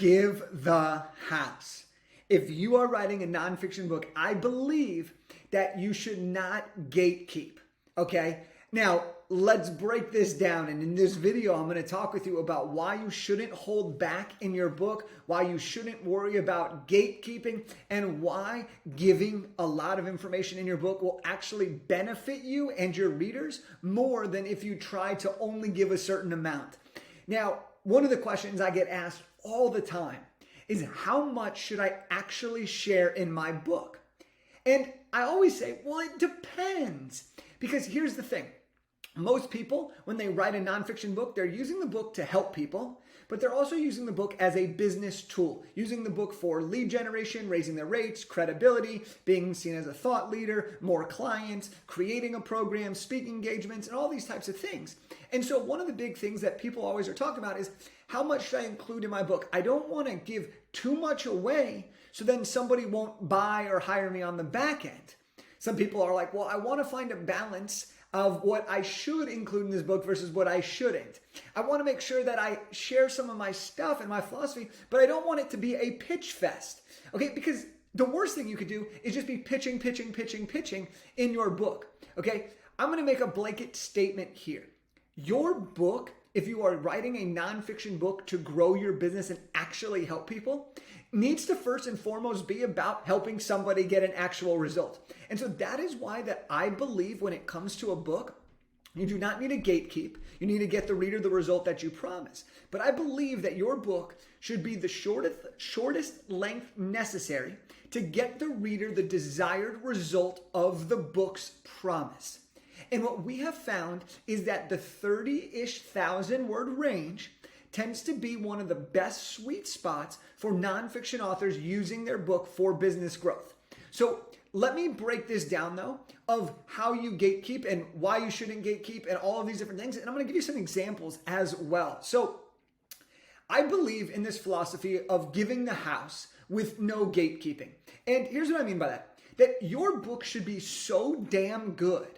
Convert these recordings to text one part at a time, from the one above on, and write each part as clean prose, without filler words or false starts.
Give the house. If you are writing a nonfiction book, I believe that you should not gatekeep. Okay? Now, let's break this down. And in this video, I'm going to talk with you about why you shouldn't hold back in your book, why you shouldn't worry about gatekeeping, and why giving a lot of information in your book will actually benefit you and your readers more than if you try to only give a certain amount. Now, one of the questions I get asked all the time is, how much should I actually share in my book? And I always say, well, it depends. Because here's the thing. Most people, when they write a nonfiction book, they're using the book to help people, but they're also using the book as a business tool, using the book for lead generation, raising their rates, credibility, being seen as a thought leader, more clients, creating a program, speaking engagements, and all these types of things. And so one of the big things that people always are talking about is, how much should I include in my book? I don't want to give too much away so then somebody won't buy or hire me on the back end. Some people are like, well, I want to find a balance of what I should include in this book versus what I shouldn't. I want to make sure that I share some of my stuff and my philosophy, but I don't want it to be a pitch fest. Okay, because the worst thing you could do is just be pitching in your book. Okay, I'm going to make a blanket statement here. Your book, if you are writing a nonfiction book to grow your business and actually help people, needs to first and foremost be about helping somebody get an actual result. And so that is why that I believe when it comes to a book, you do not need to gatekeep. You need to get the reader the result that you promise. But I believe that your book should be the shortest length necessary to get the reader the desired result of the book's promise. And what we have found is that the 30-ish thousand word range tends to be one of the best sweet spots for nonfiction authors using their book for business growth. So let me break this down though, of how you gatekeep and why you shouldn't gatekeep and all of these different things. And I'm going to give you some examples as well. So I believe in this philosophy of giving the house with no gatekeeping. And here's what I mean by that. That your book should be so damn good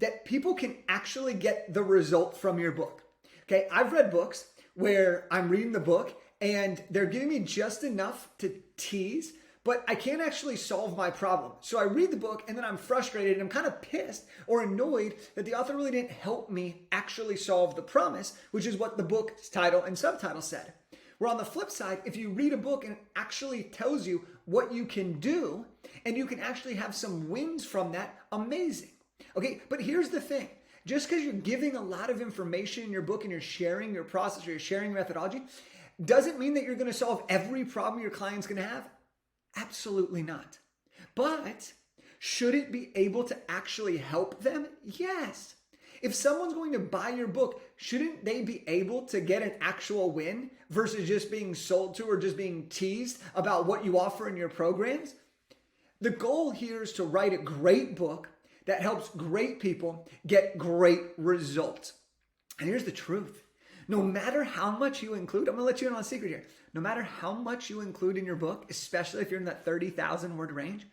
that people can actually get the result from your book. Okay, I've read books where I'm reading the book and they're giving me just enough to tease, but I can't actually solve my problem. So I read the book and then I'm frustrated and I'm kind of pissed or annoyed that the author really didn't help me actually solve the promise, which is what the book's title and subtitle said. Where on the flip side, if you read a book and it actually tells you what you can do and you can actually have some wins from that, amazing. Okay, but here's the thing. Just because you're giving a lot of information in your book and you're sharing your process or you're sharing your methodology, doesn't mean that you're going to solve every problem your client's going to have. Absolutely not. But should it be able to actually help them? Yes. If someone's going to buy your book, shouldn't they be able to get an actual win versus just being sold to or just being teased about what you offer in your programs? The goal here is to write a great book that helps great people get great results. And here's the truth. No matter how much you include, I'm going to let you in on a secret here. No matter how much you include in your book, especially if you're in that 30,000 word range,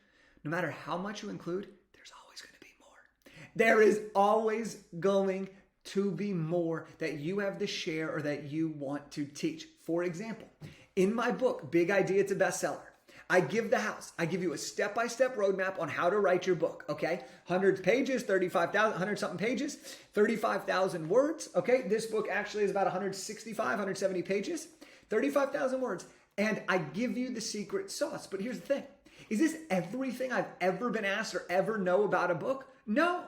no matter how much you include, there's always going to be more. There is always going to be more that you have to share or that you want to teach. For example, in my book, Big Idea, It's a Bestseller, I give the house. I give you a step-by-step roadmap on how to write your book, okay? 100 pages, 35,000, 100-something pages, 35,000 words, okay? This book actually is about 165, 170 pages, 35,000 words, and I give you the secret sauce. But here's the thing. Is this everything I've ever been asked or ever know about a book? No.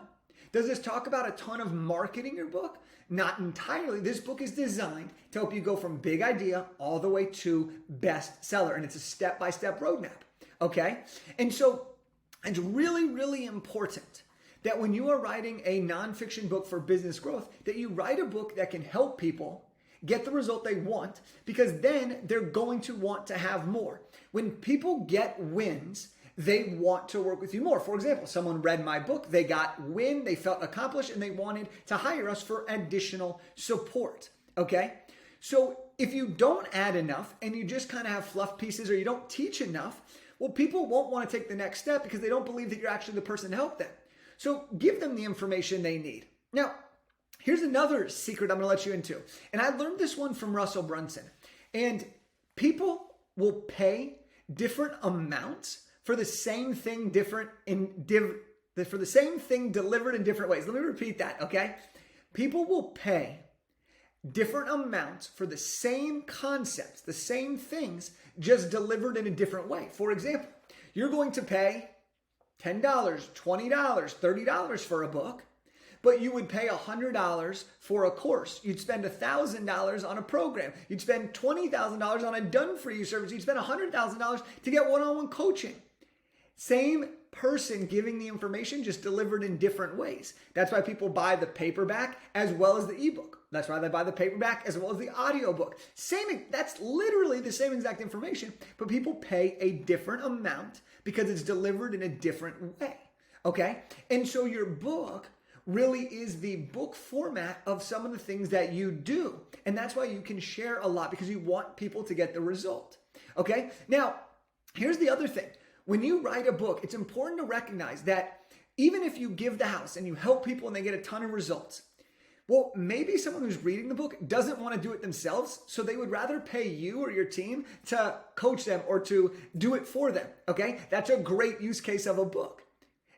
Does this talk about a ton of marketing your book? Not entirely. This book is designed to help you go from big idea all the way to bestseller. And it's a step-by-step roadmap. Okay? And so it's really, really important that when you are writing a nonfiction book for business growth, that you write a book that can help people get the result they want, because then they're going to want to have more. When people get wins, they want to work with you more. For example, someone read my book, they got win, they felt accomplished, and they wanted to hire us for additional support, okay? So if you don't add enough and you just kind of have fluff pieces or you don't teach enough, well, people won't want to take the next step because they don't believe that you're actually the person to help them. So give them the information they need. Now, here's another secret I'm going to let you into. And I learned this one from Russell Brunson. And People will pay different amounts for the same thing for the same thing delivered in different ways. Let me repeat that, okay? People will pay different amounts for the same concepts, the same things, just delivered in a different way. For example, you're going to pay $10, $20, $30 for a book, but you would pay $100 for a course. You'd spend $1,000 on a program. You'd spend $20,000 on a done-for-you service. You'd spend $100,000 to get one-on-one coaching. Same person giving the information, just delivered in different ways. That's why people buy the paperback as well as the ebook. That's why they buy the paperback as well as the audiobook. That's literally the same exact information, but people pay a different amount because it's delivered in a different way. Okay? And so your book really is the book format of some of the things that you do. And that's why you can share a lot, because you want people to get the result. Okay? Now, here's the other thing. When you write a book, it's important to recognize that even if you give the house and you help people and they get a ton of results, well, maybe someone who's reading the book doesn't want to do it themselves, so they would rather pay you or your team to coach them or to do it for them, okay? That's a great use case of a book.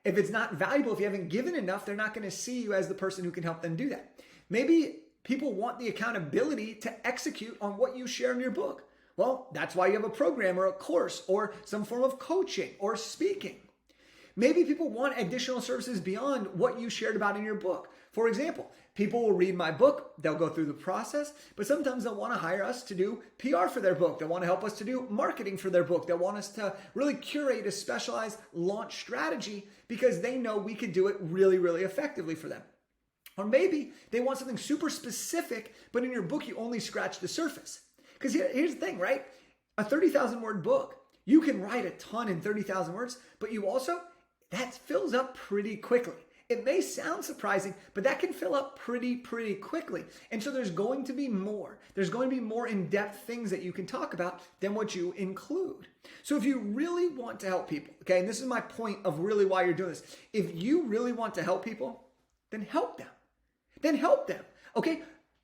If it's not valuable, if you haven't given enough, they're not going to see you as the person who can help them do that. Maybe people want the accountability to execute on what you share in your book. Well, that's why you have a program or a course or some form of coaching or speaking. Maybe people want additional services beyond what you shared about in your book. For example, people will read my book, they'll go through the process, but sometimes they'll want to hire us to do PR for their book. They'll want to help us to do marketing for their book. They'll want us to really curate a specialized launch strategy because they know we could do it really, really effectively for them. Or maybe they want something super specific, but in your book, you only scratch the surface. Because here's the thing, right? A 30,000 word book, you can write a ton in 30,000 words, but that fills up pretty quickly. It may sound surprising, but that can fill up pretty quickly. And so there's going to be more. There's going to be more in-depth things that you can talk about than what you include. So if you really want to help people, okay, and this is my point of really why you're doing this. If you really want to help people, then help them. Okay?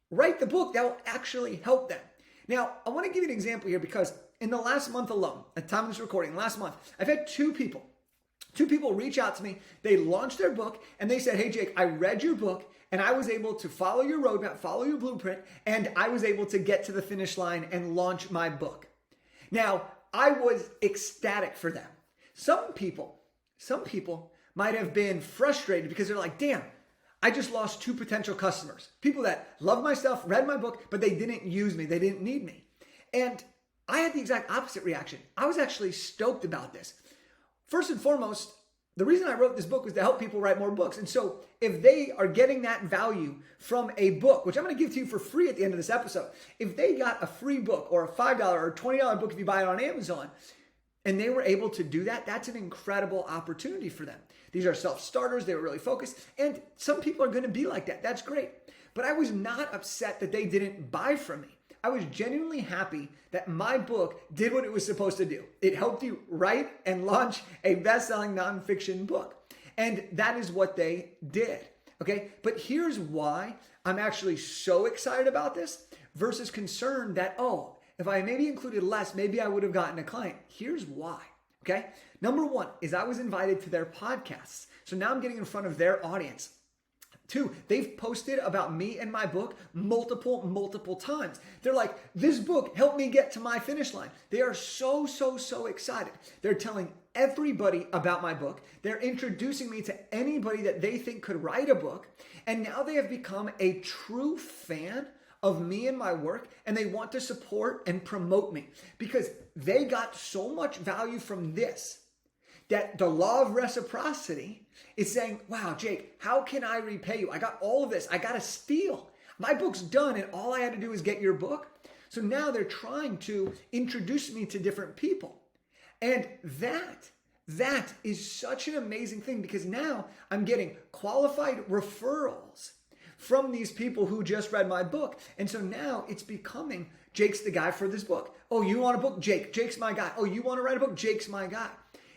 Write the book that will actually help them. Now, I want to give you an example here because in the last month alone, at the time of this recording, last month, I've had two people reach out to me. They launched their book and they said, hey, Jake, I read your book and I was able to follow your roadmap, follow your blueprint, and I was able to get to the finish line and launch my book. Now, I was ecstatic for them. Some people might have been frustrated because they're like, damn, I just lost two potential customers. People that love my stuff, read my book, but they didn't use me. They didn't need me. And I had the exact opposite reaction. I was actually stoked about this. First and foremost, the reason I wrote this book was to help people write more books. And so if they are getting that value from a book, which I'm going to give to you for free at the end of this episode, if they got a free book or a $5 or $20 book if you buy it on Amazon, and they were able to do that, that's an incredible opportunity for them. These are self-starters. They were really focused. And some people are going to be like that. That's great. But I was not upset that they didn't buy from me. I was genuinely happy that my book did what it was supposed to do. It helped you write and launch a best-selling nonfiction book. And that is what they did. Okay? But here's why I'm actually so excited about this versus concerned that, oh, if I maybe included less, maybe I would have gotten a client. Here's why. Okay? Number one is I was invited to their podcasts. So now I'm getting in front of their audience. Two, they've posted about me and my book multiple times. They're like, this book helped me get to my finish line. They are so excited. They're telling everybody about my book. They're introducing me to anybody that they think could write a book. And now they have become a true fan of me and my work, and they want to support and promote me because they got so much value from this that the law of reciprocity is saying, wow, Jake, how can I repay you? I got all of this. I got to steal. My book's done, and all I had to do is get your book. So now they're trying to introduce me to different people. And that is such an amazing thing because now I'm getting qualified referrals from these people who just read my book. And so now it's becoming, Jake's the guy for this book. Oh, you want a book? Jake's my guy. Oh, you want to write a book? Jake's my guy.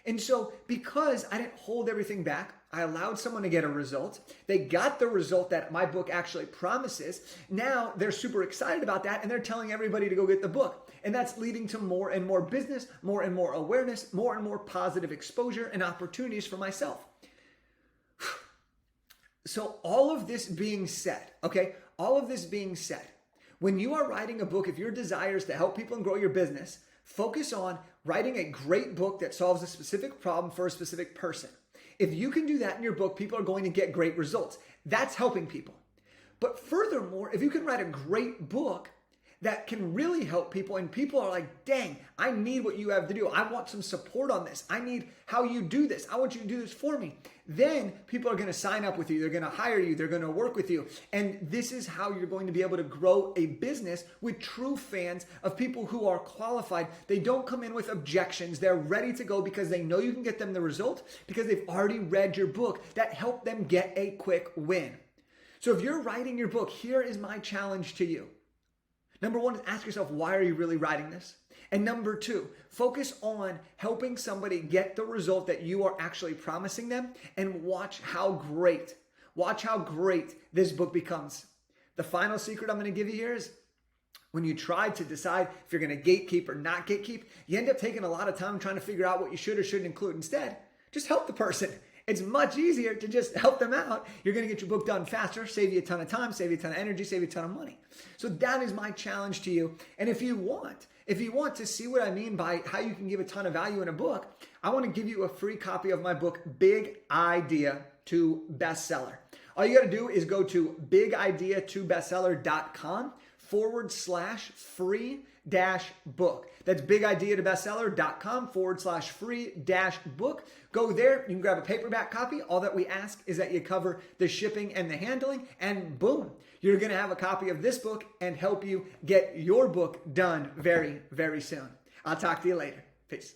And so because I didn't hold everything back, I allowed someone to get a result. They got the result that my book actually promises. Now they're super excited about that and they're telling everybody to go get the book. And that's leading to more and more business, more and more awareness, more and more positive exposure and opportunities for myself. So all of this being said, okay, all of this being said, when you are writing a book, if your desire is to help people and grow your business, focus on writing a great book that solves a specific problem for a specific person. If you can do that in your book, people are going to get great results. That's helping people. But furthermore, if you can write a great book that can really help people and people are like, dang, I need what you have to do. I want some support on this. I need how you do this. I want you to do this for me. Then people are going to sign up with you. They're going to hire you. They're going to work with you. And this is how you're going to be able to grow a business with true fans of people who are qualified. They don't come in with objections. They're ready to go because they know you can get them the result because they've already read your book that helped them get a quick win. So if you're writing your book, here is my challenge to you. Number one is ask yourself, why are you really writing this? And number two, focus on helping somebody get the result that you are actually promising them and watch how great this book becomes. The final secret I'm going to give you here is when you try to decide if you're going to gatekeep or not gatekeep, you end up taking a lot of time trying to figure out what you should or shouldn't include. Instead, just help the person. It's much easier to just help them out. You're going to get your book done faster, save you a ton of time, save you a ton of energy, save you a ton of money. So that is my challenge to you. And if you want to see what I mean by how you can give a ton of value in a book, I want to give you a free copy of my book, Big Idea to Bestseller. All you got to do is go to bigideatobestseller.com/free-book. That's bigideatobestseller.com/free-book. Go there. You can grab a paperback copy. All that we ask is that you cover the shipping and the handling, and boom, you're going to have a copy of this book and help you get your book done very, very soon. I'll talk to you later. Peace.